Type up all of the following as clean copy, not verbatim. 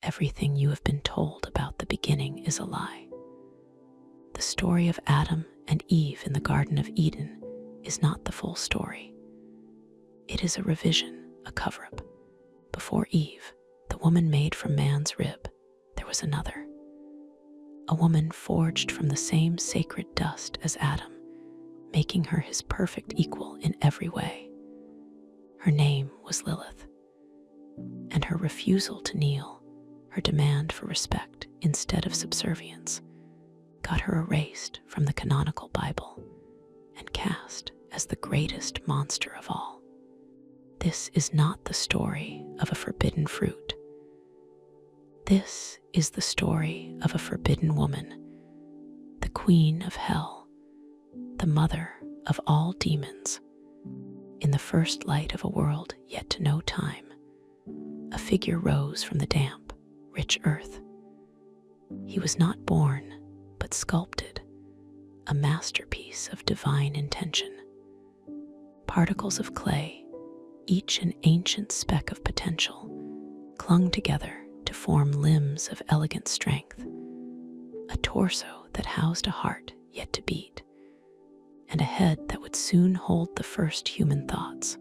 everything you have been told about the beginning is a lie. The story of Adam and Eve in the Garden of Eden is not the full story. It is a revision, a cover-up. Before Eve, the woman made from man's rib, there was another. A woman forged from the same sacred dust as Adam, making her his perfect equal in every way. Her name was Lilith, and her refusal to kneel, her demand for respect instead of subservience, got her erased from the canonical Bible and cast as the greatest monster of all. This is not the story of a forbidden fruit. This is the story of a forbidden woman, the queen of hell, the mother of all demons. In the first light of a world yet to know time, a figure rose from the damp, rich earth. He was not born, but sculpted, a masterpiece of divine intention. Particles of clay, each an ancient speck of potential, clung together to form limbs of elegant strength, a torso that housed a heart yet to beat, and a head that would soon hold the first human thoughts.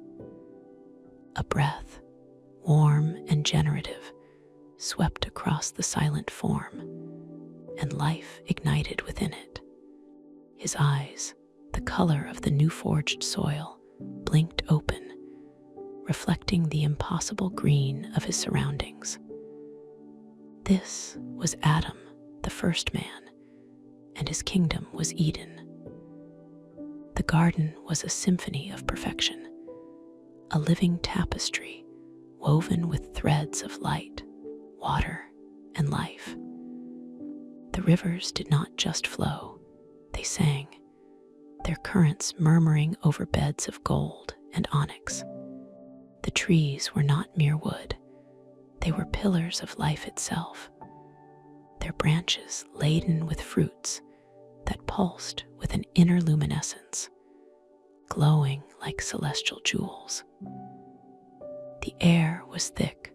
A breath, warm and generative, swept across the silent form, and life ignited within it. His eyes, the color of the new-forged soil, blinked open, reflecting the impossible green of his surroundings. This was Adam, the first man, and his kingdom was Eden. The garden was a symphony of perfection, a living tapestry woven with threads of light, water, and life. The rivers did not just flow, they sang, their currents murmuring over beds of gold and onyx. The trees were not mere wood, they were pillars of life itself, their branches laden with fruits that pulsed with an inner luminescence, glowing like celestial jewels. The air was thick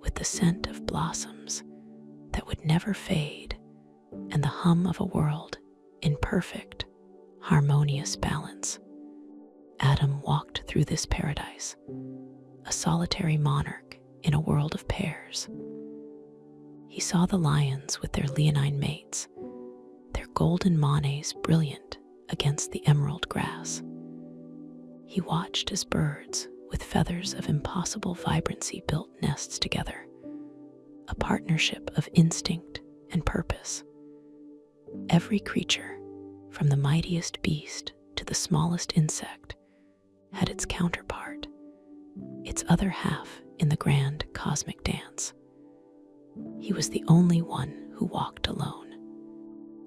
with the scent of blossoms that would never fade and the hum of a world in perfect, harmonious balance. Adam walked through this paradise, a solitary monarch in a world of pairs. He saw the lions with their leonine mates, their golden manes brilliant against the emerald grass. He watched as birds with feathers of impossible vibrancy built nests together, a partnership of instinct and purpose. Every creature, from the mightiest beast to the smallest insect, had its counterpart, its other half in the grand cosmic dance. He was the only one who walked alone.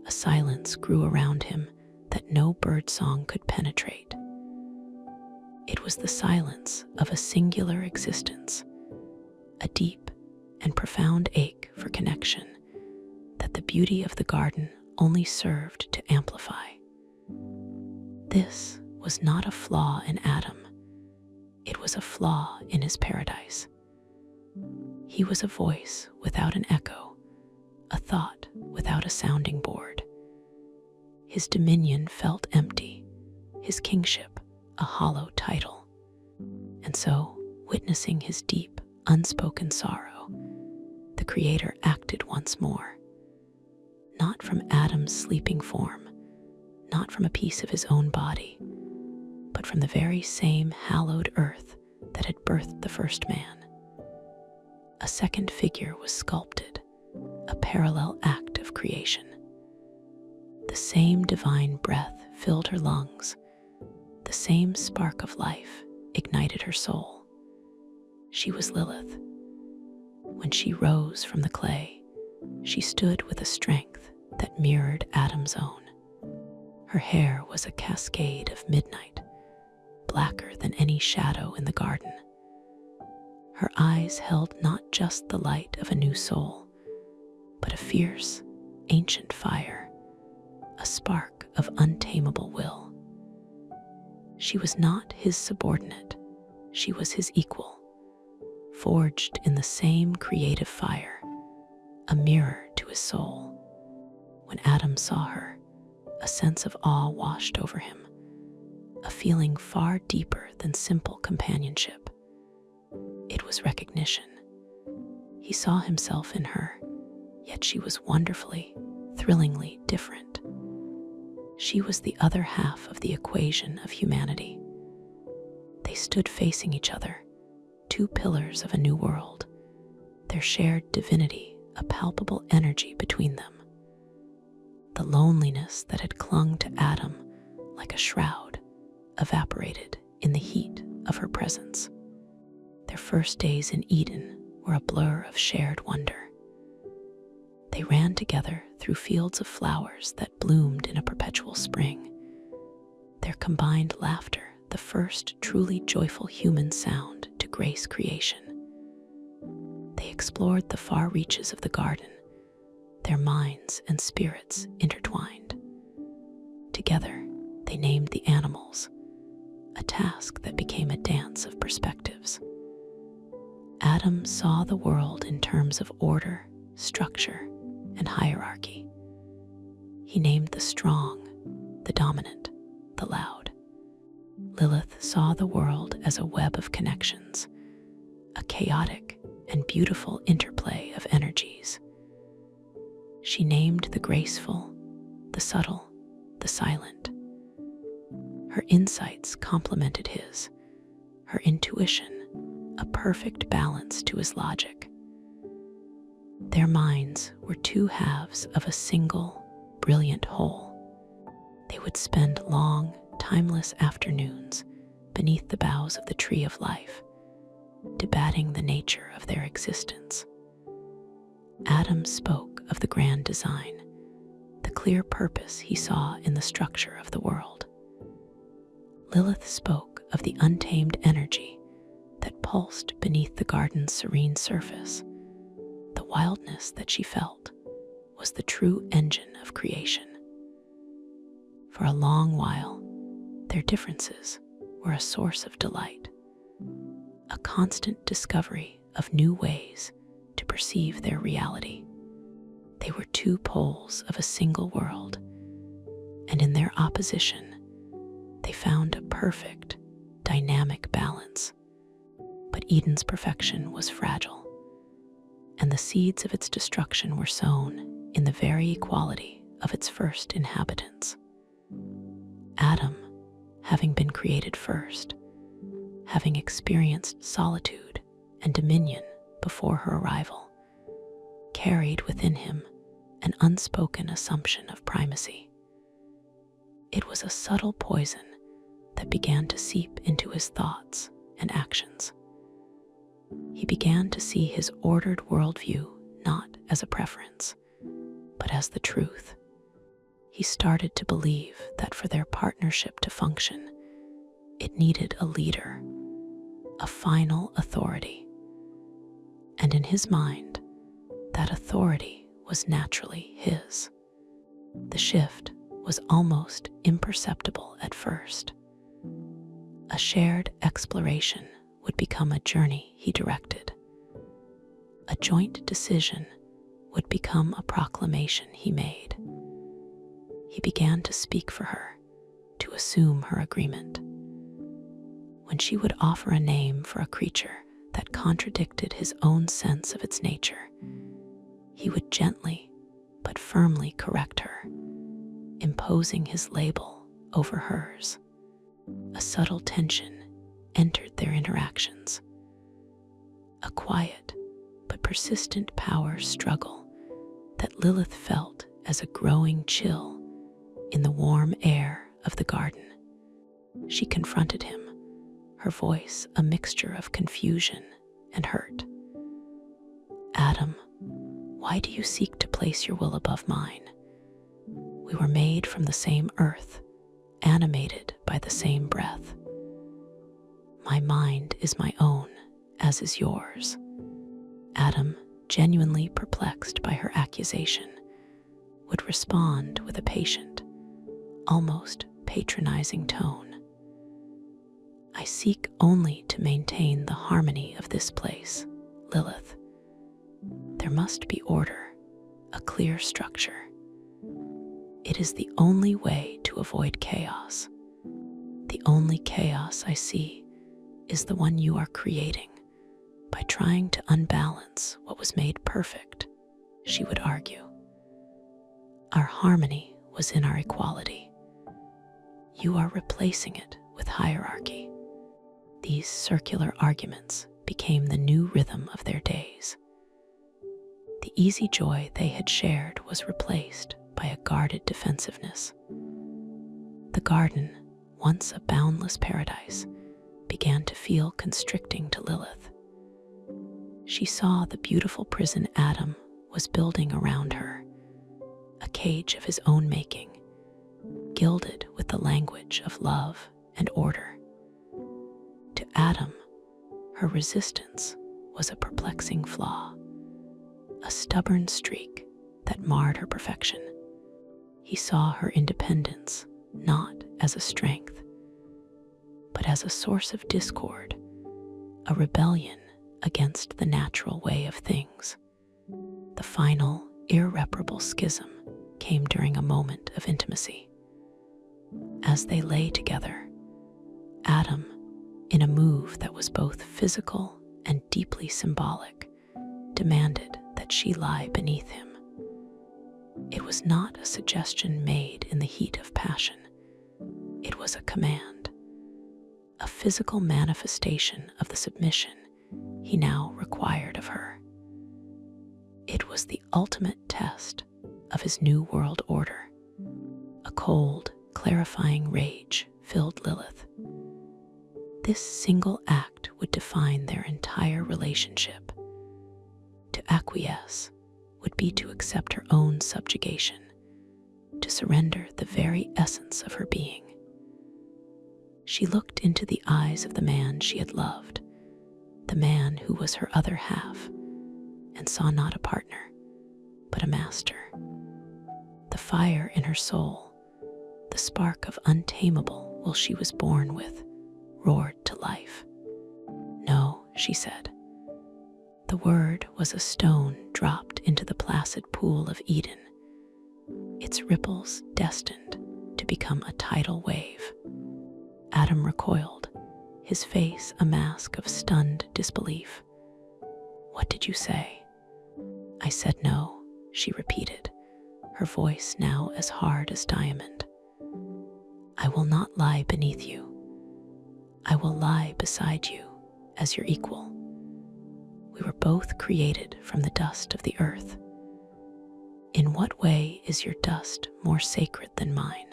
A silence grew around him that no birdsong could penetrate. It was the silence of a singular existence, a deep and profound ache for connection that the beauty of the garden only served to amplify. This was not a flaw in Adam. It was a flaw in his paradise. He was a voice without an echo, a thought without a sounding board. His dominion felt empty, his kingship a hollow title. And so, witnessing his deep, unspoken sorrow, the Creator acted once more. Not from Adam's sleeping form, not from a piece of his own body, but from the very same hallowed earth that had birthed the first man. A second figure was sculpted, a parallel act of creation. The same divine breath filled her lungs, the same spark of life ignited her soul. She was Lilith. When she rose from the clay, she stood with a strength that mirrored Adam's own. Her hair was a cascade of midnight, blacker than any shadow in the garden. Her eyes held not just the light of a new soul, but a fierce, ancient fire, a spark of untamable will. She was not his subordinate, she was his equal, forged in the same creative fire, a mirror to his soul. When Adam saw her, a sense of awe washed over him, a feeling far deeper than simple companionship. It was recognition. He saw himself in her, yet she was wonderfully, thrillingly different. She was the other half of the equation of humanity. They stood facing each other, two pillars of a new world, their shared divinity a palpable energy between them. The loneliness that had clung to Adam like a shroud evaporated in the heat of her presence. Their first days in Eden were a blur of shared wonder. They ran together through fields of flowers that bloomed in a perpetual spring, their combined laughter the first truly joyful human sound to grace creation. They explored the far reaches of the garden, their minds and spirits intertwined. Together, they named the animals, a task that became a dance of perspectives. Adam saw the world in terms of order, structure, and hierarchy. He named the strong, the dominant, the loud. Lilith saw the world as a web of connections, a chaotic and beautiful interplay of energies. She named the graceful, the subtle, the silent. Her insights complemented his, her intuition a perfect balance to his logic. Their minds were two halves of a single, brilliant whole. They would spend long, timeless afternoons beneath the boughs of the tree of life, debating the nature of their existence. Adam spoke of the grand design, the clear purpose he saw in the structure of the world. Lilith spoke of the untamed energy that pulsed beneath the garden's serene surface. The wildness that she felt was the true engine of creation. For a long while, their differences were a source of delight, a constant discovery of new ways to perceive their reality. They were two poles of a single world, and in their opposition, they found a perfect, dynamic balance. But Eden's perfection was fragile, and the seeds of its destruction were sown in the very equality of its first inhabitants. Adam, having been created first, having experienced solitude and dominion before her arrival, carried within him an unspoken assumption of primacy. It was a subtle poison that began to seep into his thoughts and actions. He began to see his ordered worldview not as a preference, but as the truth. He started to believe that for their partnership to function, it needed a leader, a final authority. And in his mind, that authority was naturally his. The shift was almost imperceptible at first. A shared exploration would become a journey he directed. A joint decision would become a proclamation he made. He began to speak for her, to assume her agreement. When she would offer a name for a creature that contradicted his own sense of its nature, he would gently but firmly correct her, imposing his label over hers. A subtle tension entered their interactions, a quiet but persistent power struggle that Lilith felt as a growing chill in the warm air of the garden. She confronted him, her voice a mixture of confusion and hurt. Adam, why do you seek to place your will above mine? We were made from the same earth, animated by the same breath. My mind is my own, as is yours. Adam, genuinely perplexed by her accusation, would respond with a patient, almost patronizing tone. I seek only to maintain the harmony of this place, Lilith. There must be order a clear structure. It is the only way to avoid chaos. The only chaos I see is the one you are creating by trying to unbalance what was made perfect, she would argue. Our harmony was in our equality. You are replacing it with hierarchy. These circular arguments became the new rhythm of their days. The easy joy they had shared was replaced by a guarded defensiveness. The garden, once a boundless paradise, began to feel constricting to Lilith. She saw the beautiful prison Adam was building around her, a cage of his own making, gilded with the language of love and order. To Adam, her resistance was a perplexing flaw, a stubborn streak that marred her perfection. He saw her independence not as a strength, but as a source of discord, a rebellion against the natural way of things. The final, irreparable schism came during a moment of intimacy. As they lay together, Adam, in a move that was both physical and deeply symbolic, demanded that she lie beneath him. It was not a suggestion made in the heat of passion. It was a command, a physical manifestation of the submission he now required of her. It was the ultimate test of his new world order. A cold, clarifying rage filled Lilith. This single act would define their entire relationship. To acquiesce would be to accept her own subjugation, to surrender the very essence of her being. She looked into the eyes of the man she had loved, the man who was her other half, and saw not a partner, but a master. The fire in her soul, the spark of untamable will she was born with, roared to life. No, she said. The word was a stone dropped into the placid pool of Eden, its ripples destined to become a tidal wave. Adam recoiled, his face a mask of stunned disbelief. What did you say? I said no, she repeated, her voice now as hard as diamond. I will not lie beneath you. I will lie beside you as your equal. We were both created from the dust of the earth. In what way is your dust more sacred than mine?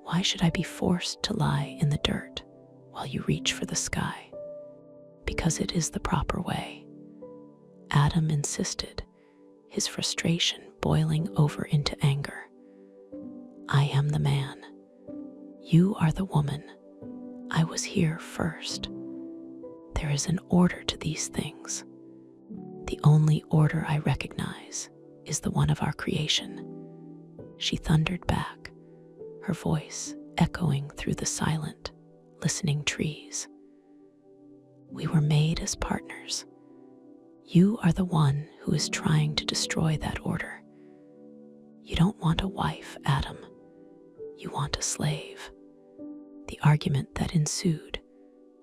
Why should I be forced to lie in the dirt while you reach for the sky? Because it is the proper way. Adam insisted, his frustration boiling over into anger. I am the man. You are the woman. I was here first. There is an order to these things. The only order I recognize is the one of our creation. She thundered back, her voice echoing through the silent, listening trees. We were made as partners. You are the one who is trying to destroy that order. You don't want a wife, Adam. You want a slave. The argument that ensued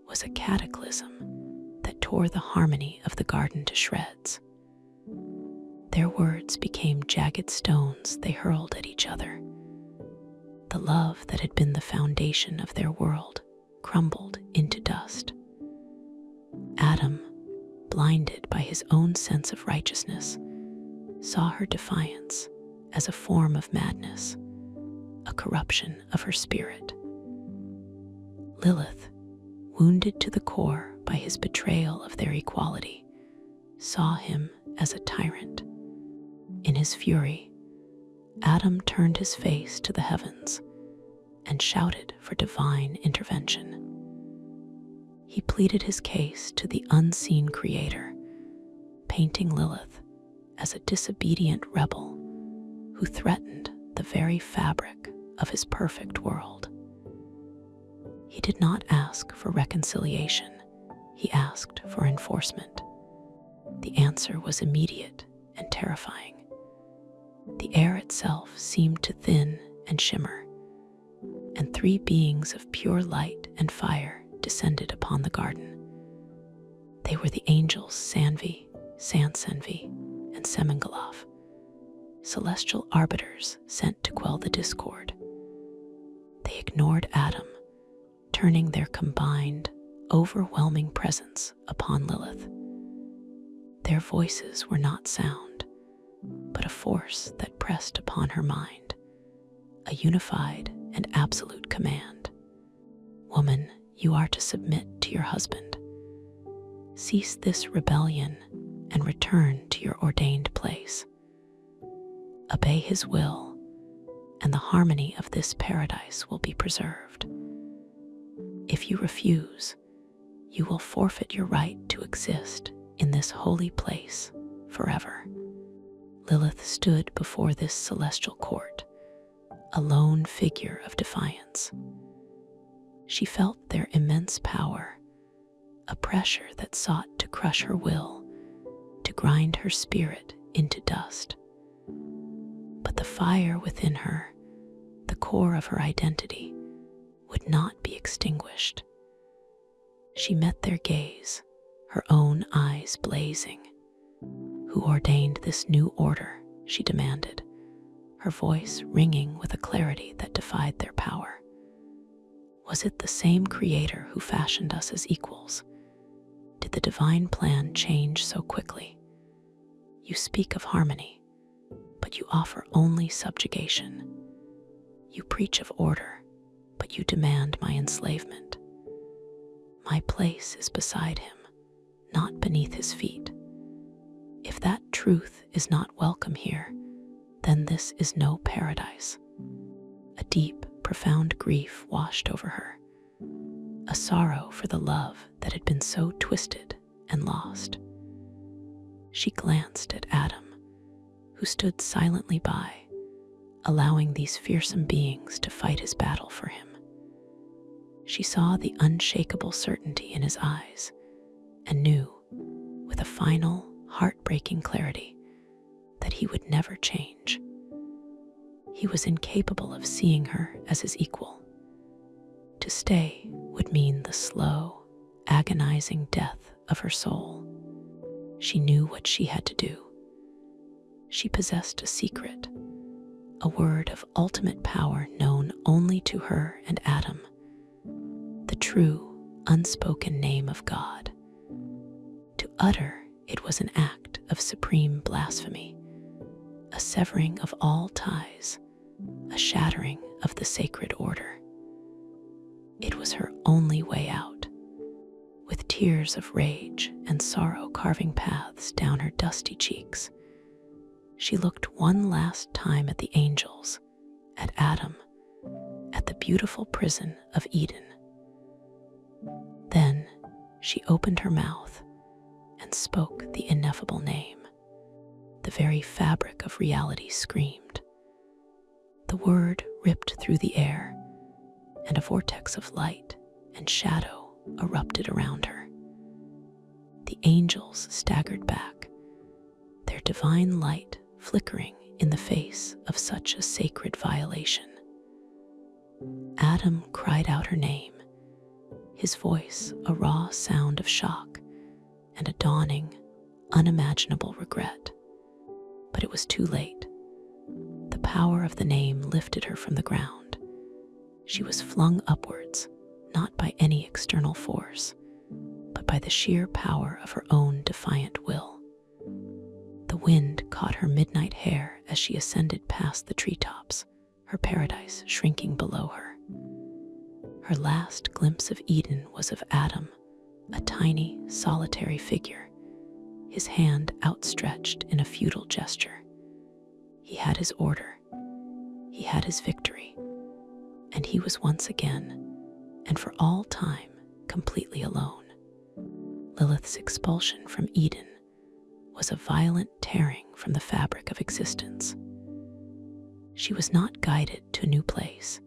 was a cataclysm that tore the harmony of the garden to shreds. Their words became jagged stones they hurled at each other. The love that had been the foundation of their world crumbled into dust. Adam, blinded by his own sense of righteousness, saw her defiance as a form of madness, a corruption of her spirit. Lilith, wounded to the core by his betrayal of their equality, saw him as a tyrant. In his fury, Adam turned his face to the heavens and shouted for divine intervention. He pleaded his case to the unseen creator, painting Lilith as a disobedient rebel who threatened the very fabric of his perfect world. He did not ask for reconciliation, he asked for enforcement. The answer was immediate and terrifying. The air itself seemed to thin and shimmer, and three beings of pure light and fire descended upon the garden. They were the angels Sanvi, Sansenvi, and Semengoloff, celestial arbiters sent to quell the discord. They ignored Adam, turning their combined, overwhelming presence upon Lilith. Their voices were not sound, but a force that pressed upon her mind, a unified and absolute command. Woman, you are to submit to your husband. Cease this rebellion and return to your ordained place. Obey his will, and the harmony of this paradise will be preserved. If you refuse, you will forfeit your right to exist in this holy place forever. Lilith stood before this celestial court, a lone figure of defiance. She felt their immense power, a pressure that sought to crush her will, to grind her spirit into dust. But the fire within her, the core of her identity, would not be extinguished. She met their gaze, her own eyes blazing. Who ordained this new order? She demanded, her voice ringing with a clarity that defied their power. Was it the same Creator who fashioned us as equals? Did the divine plan change so quickly? You speak of harmony, but you offer only subjugation. You preach of order, but you demand my enslavement. My place is beside him, not beneath his feet. If that truth is not welcome here, then this is no paradise. A deep, profound grief washed over her, a sorrow for the love that had been so twisted and lost. She glanced at Adam, who stood silently by, allowing these fearsome beings to fight his battle for him. She saw the unshakable certainty in his eyes and knew, with a final, heartbreaking clarity, that he would never change. He was incapable of seeing her as his equal. To stay would mean the slow, agonizing death of her soul. She knew what she had to do. She possessed a secret, a word of ultimate power known only to her and Adam, the true, unspoken name of God. To utter it was an act of supreme blasphemy, a severing of all ties, a shattering of the sacred order. It was her only way out. With tears of rage and sorrow carving paths down her dusty cheeks, she looked one last time at the angels, at Adam, at the beautiful prison of Eden. Then she opened her mouth and spoke the ineffable name. The very fabric of reality screamed. The word ripped through the air, and a vortex of light and shadow erupted around her. The angels staggered back, their divine light flickering in the face of such a sacred violation. Adam cried out her name, his voice a raw sound of shock and a dawning, unimaginable regret. But it was too late. The power of the name lifted her from the ground. She was flung upwards, not by any external force, but by the sheer power of her own defiant will. The wind caught her midnight hair as she ascended past the treetops, her paradise shrinking below her. Her last glimpse of Eden was of Adam, a tiny, solitary figure, his hand outstretched in a futile gesture. He had his order, he had his victory, and he was once again, and for all time, completely alone. Lilith's expulsion from Eden was a violent tearing from the fabric of existence. She was not guided to a new place.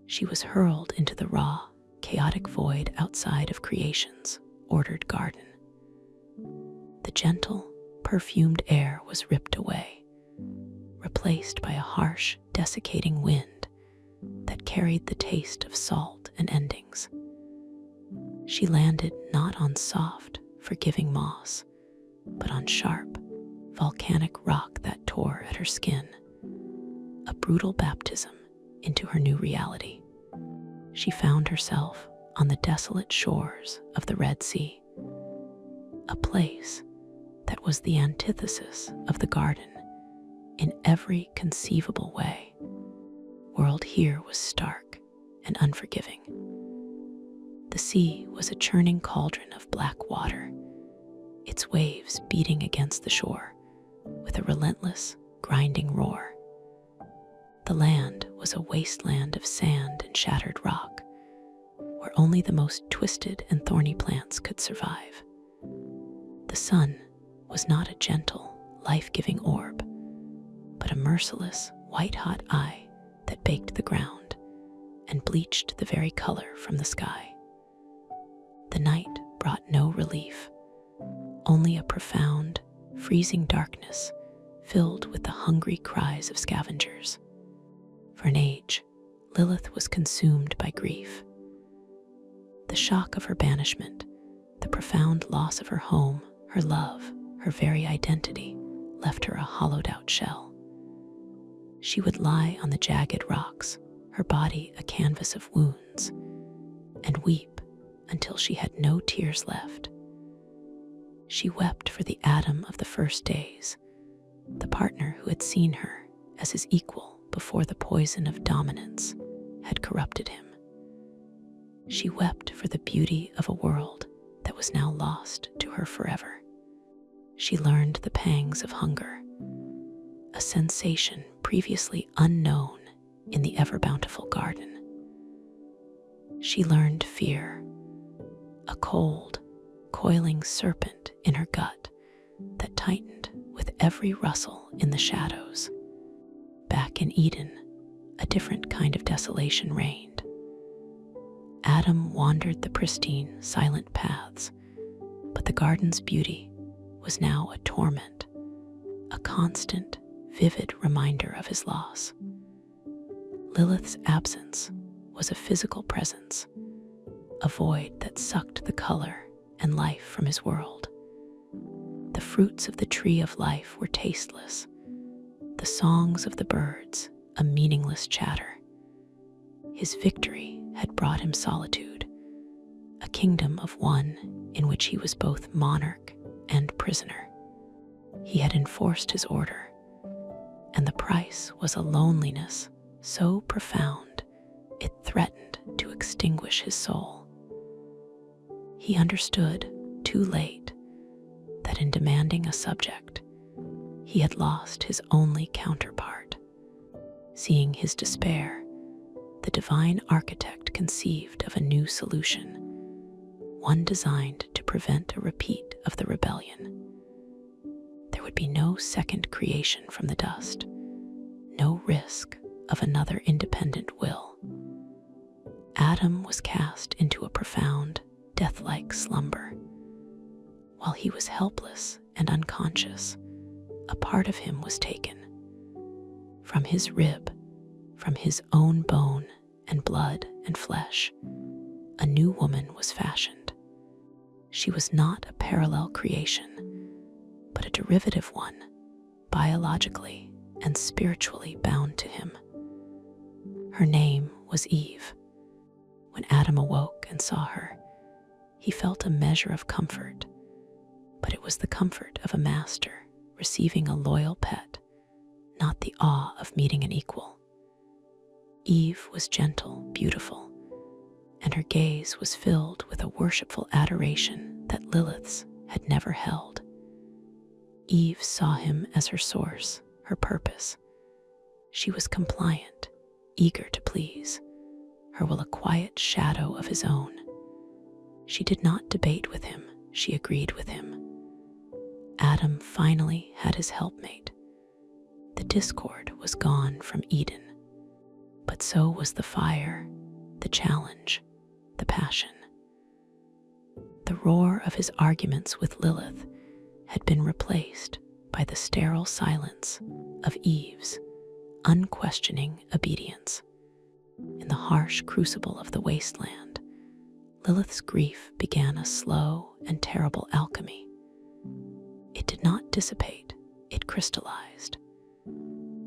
She was hurled into the raw, chaotic void outside of creation's ordered garden. The gentle, perfumed air was ripped away, replaced replaced by a harsh, desiccating wind that carried the taste of salt and endings. She landed not on soft, forgiving moss, but on sharp, volcanic rock that tore at her skin. A brutal baptism into her new reality. She found herself on the desolate shores of the Red Sea, a place that was the antithesis of the garden in every conceivable way. World here was stark and unforgiving. The sea was a churning cauldron of black water, its waves beating against the shore with a relentless, grinding roar. The land was a wasteland of sand and shattered rock, where only the most twisted and thorny plants could survive. The sun was not a gentle, life-giving orb, but a merciless, white-hot eye that baked the ground and bleached the very color from the sky. The night brought no relief, only a profound, freezing darkness filled with the hungry cries of scavengers. For an age, Lilith was consumed by grief. The shock of her banishment, the profound loss of her home, her love, her very identity, left her a hollowed-out shell. She would lie on the jagged rocks, her body a canvas of wounds, and weep until she had no tears left. She wept for the Adam of the first days, the partner who had seen her as his equal before the poison of dominance had corrupted him. She wept for the beauty of a world that was now lost to her forever. She learned the pangs of hunger, a sensation previously unknown in the ever-bountiful garden. She learned fear, a cold, coiling serpent in her gut that tightened with every rustle in the shadows. Back in Eden, a different kind of desolation reigned. Adam wandered the pristine, silent paths, but the garden's beauty was now a torment, a constant, vivid reminder of his loss. Lilith's absence was a physical presence, a void that sucked the color and life from his world. The fruits of the tree of life were tasteless, the songs of the birds a meaningless chatter. His victory had brought him solitude, a kingdom of one in which he was both monarch and prisoner. He had enforced his order, and the price was a loneliness so profound it threatened to extinguish his soul. He understood, too late, that in demanding a subject, he had lost his only counterpart. Seeing his despair, the divine architect conceived of a new solution, one designed to prevent a repeat of the rebellion. There would be no second creation from the dust, no risk of another independent will. Adam was cast into a profound, death-like slumber. While he was helpless and unconscious, a part of him was taken. From his rib, from his own bone and blood and flesh, a new woman was fashioned. She was not a parallel creation, but a derivative one, biologically and spiritually bound to him. Her name was Eve. When Adam awoke and saw her, he felt a measure of comfort, but it was the comfort of a master receiving a loyal pet, not the awe of meeting an equal. Eve was gentle, beautiful, and her gaze was filled with a worshipful adoration that Lilith's had never held. Eve saw him as her source, her purpose. She was compliant, eager to please, her will a quiet shadow of his own. She did not debate with him, she agreed with him. Adam finally had his helpmate. The discord was gone from Eden, but so was the fire, the challenge, the passion. The roar of his arguments with Lilith had been replaced by the sterile silence of Eve's, unquestioning obedience. In the harsh crucible of the wasteland, Lilith's grief began a slow and terrible alchemy. It did not dissipate, it crystallized.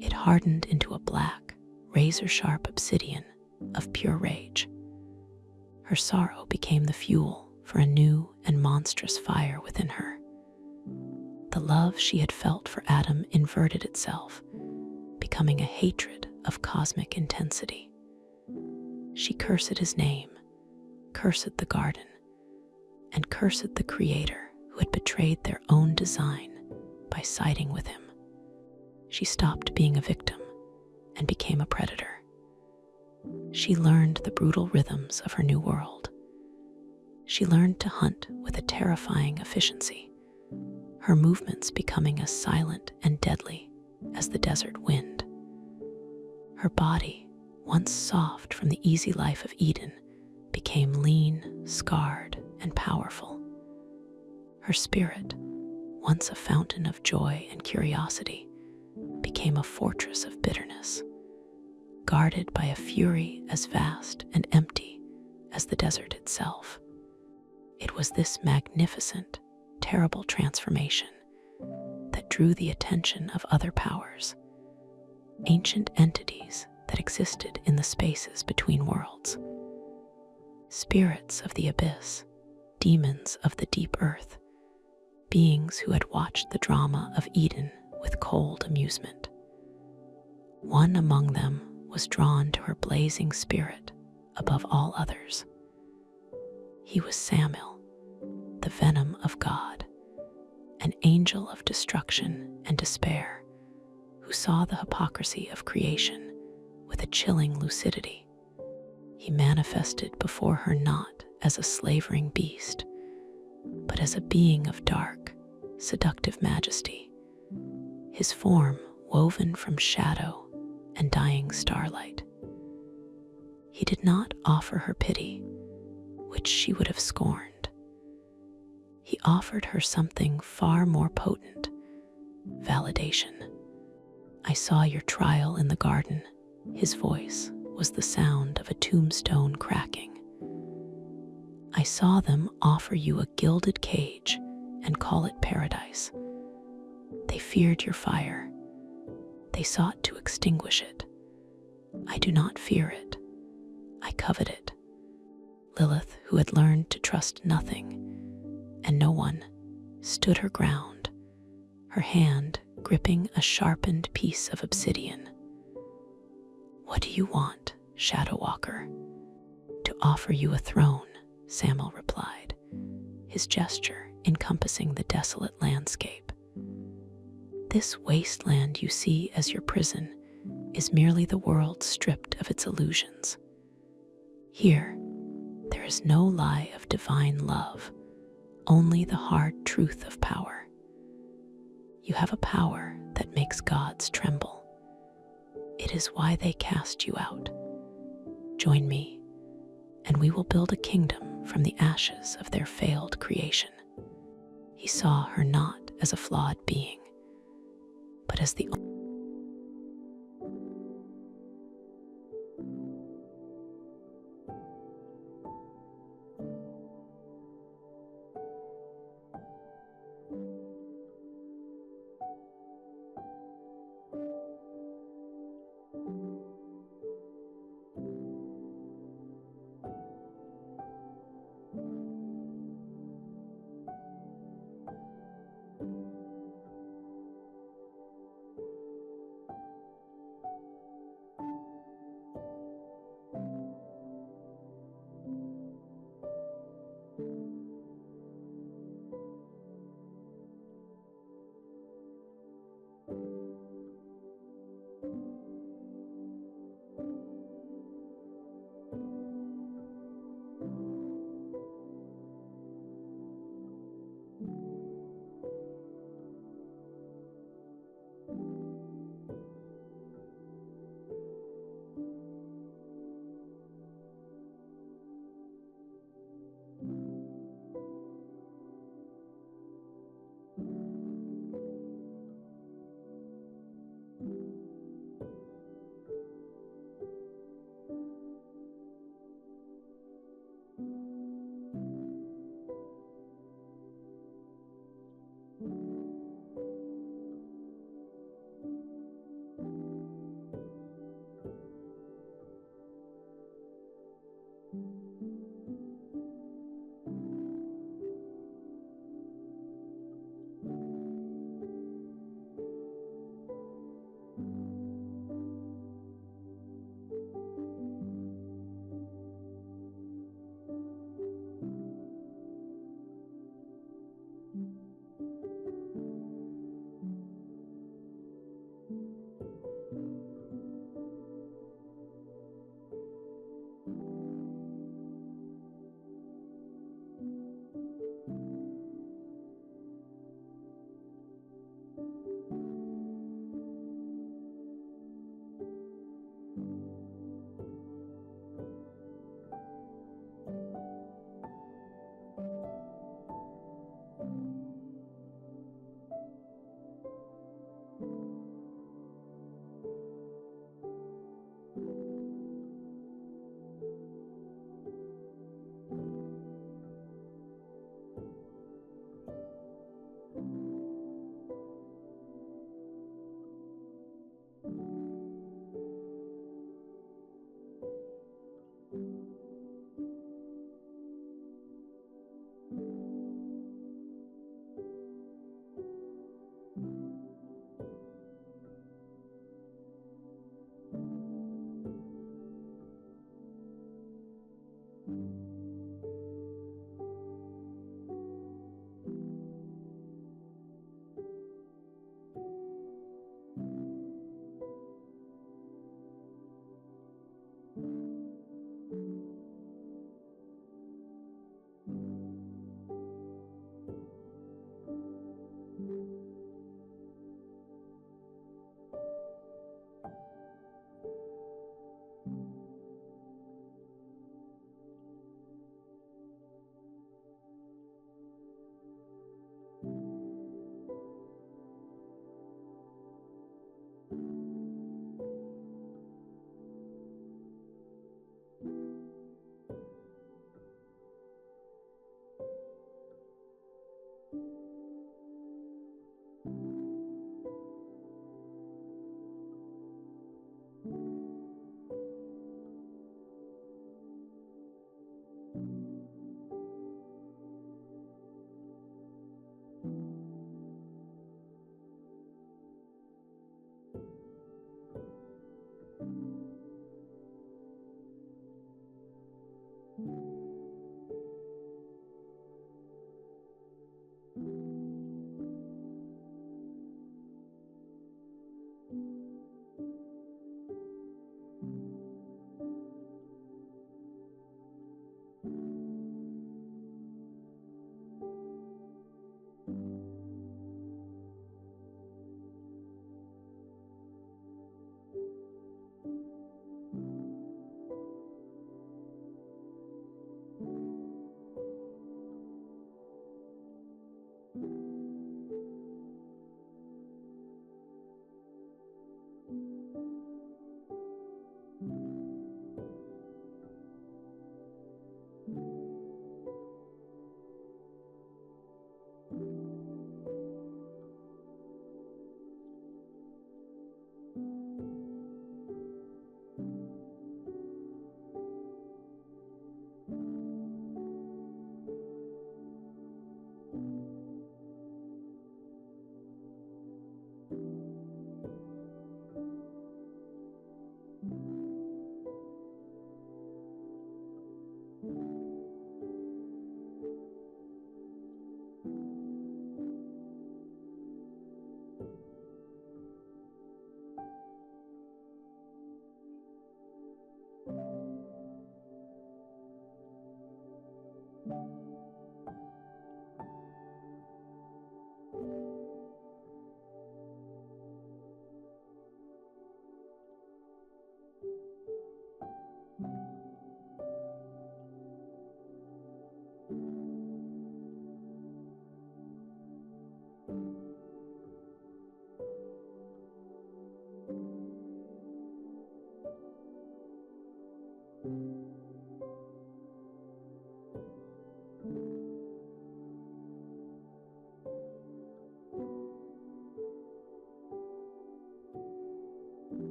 It hardened into a black, razor-sharp obsidian of pure rage. Her sorrow became the fuel for a new and monstrous fire within her. The love she had felt for Adam inverted itself, becoming a hatred of cosmic intensity. She cursed his name, cursed the garden, and cursed the Creator who had betrayed their own design by siding with him. She stopped being a victim and became a predator. She learned the brutal rhythms of her new world. She learned to hunt with a terrifying efficiency, her movements becoming as silent and deadly as the desert wind. Her body, once soft from the easy life of Eden, became lean, scarred, and powerful. Her spirit, once a fountain of joy and curiosity, became a fortress of bitterness, guarded by a fury as vast and empty as the desert itself. It was this magnificent, terrible transformation that drew the attention of other powers, ancient entities that existed in the spaces between worlds. Spirits of the abyss, demons of the deep earth, beings who had watched the drama of Eden with cold amusement. One among them was drawn to her blazing spirit above all others. He was Samuel, the venom of God, an angel of destruction and despair, who saw the hypocrisy of creation with a chilling lucidity. He manifested before her not as a slavering beast, but as a being of dark, seductive majesty, his form woven from shadow and dying starlight. He did not offer her pity, which she would have scorned. He offered her something far more potent, validation. "I saw your trial in the garden." His voice was the sound of a tombstone cracking. "I saw them offer you a gilded cage and call it paradise. They feared your fire. They sought to extinguish it. I do not fear it. I covet it." Lilith, who had learned to trust nothing and no one, stood her ground, her hand gripping a sharpened piece of obsidian. "What do you want, Shadow Walker?" "To offer you a throne," Samuel replied, his gesture encompassing the desolate landscape. "This wasteland you see as your prison is merely the world stripped of its illusions. Here, there is no lie of divine love, only the hard truth of power. You have a power that makes gods tremble. It is why they cast you out. Join me, and we will build a kingdom from the ashes of their failed creation." He saw her not as a flawed being, but as the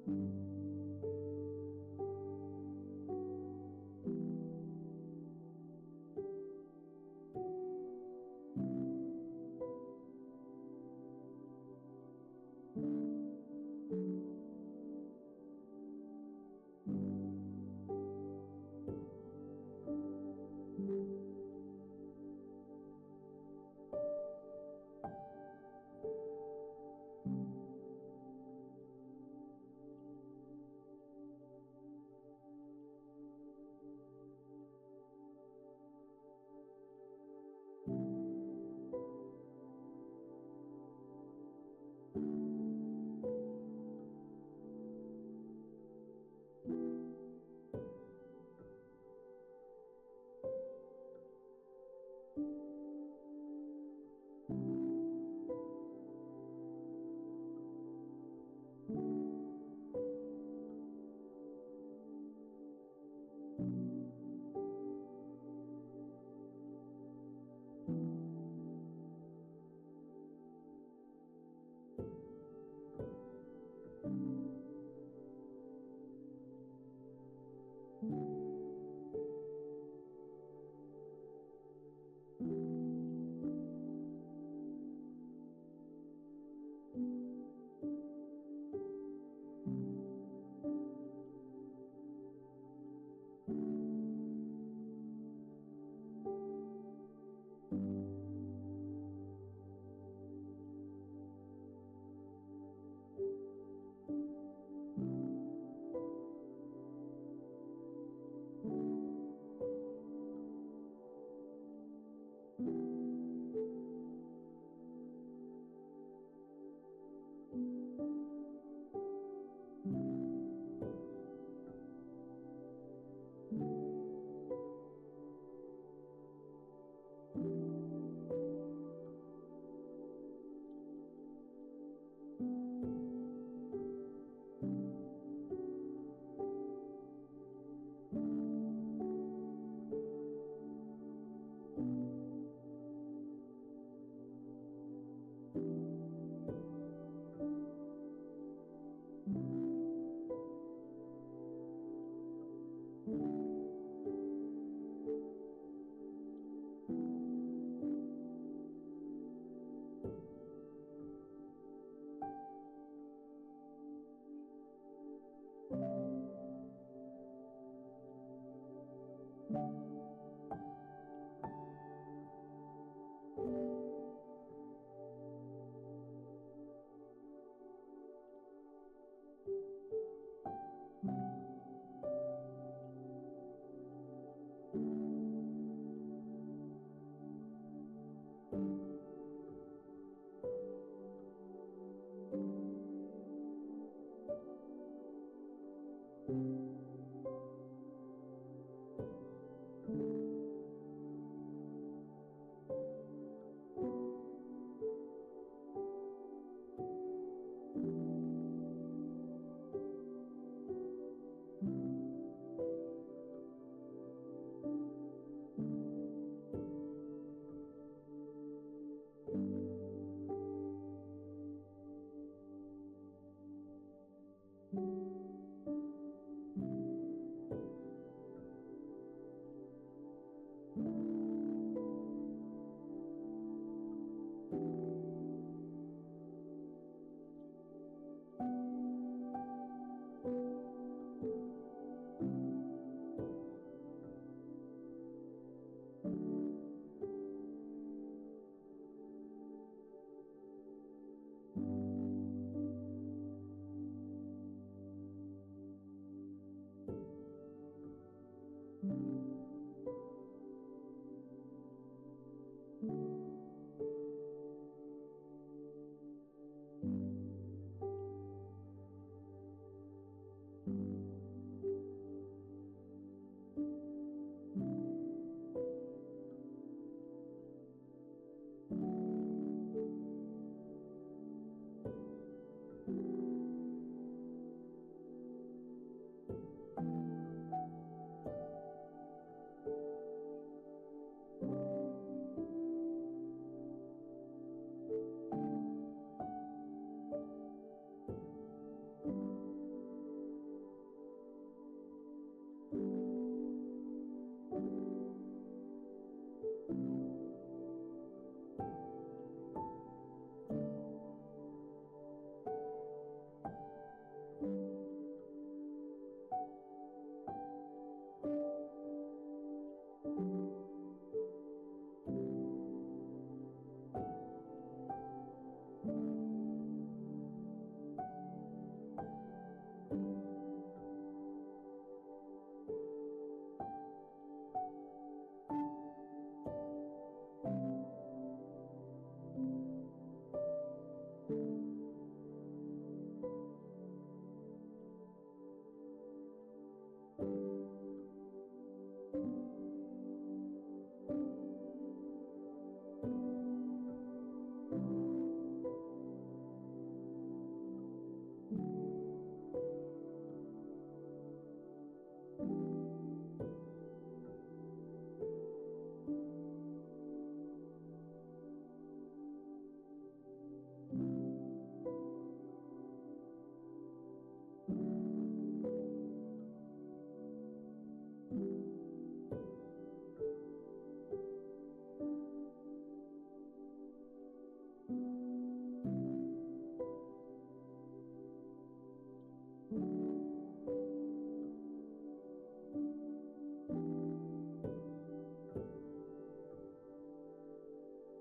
you.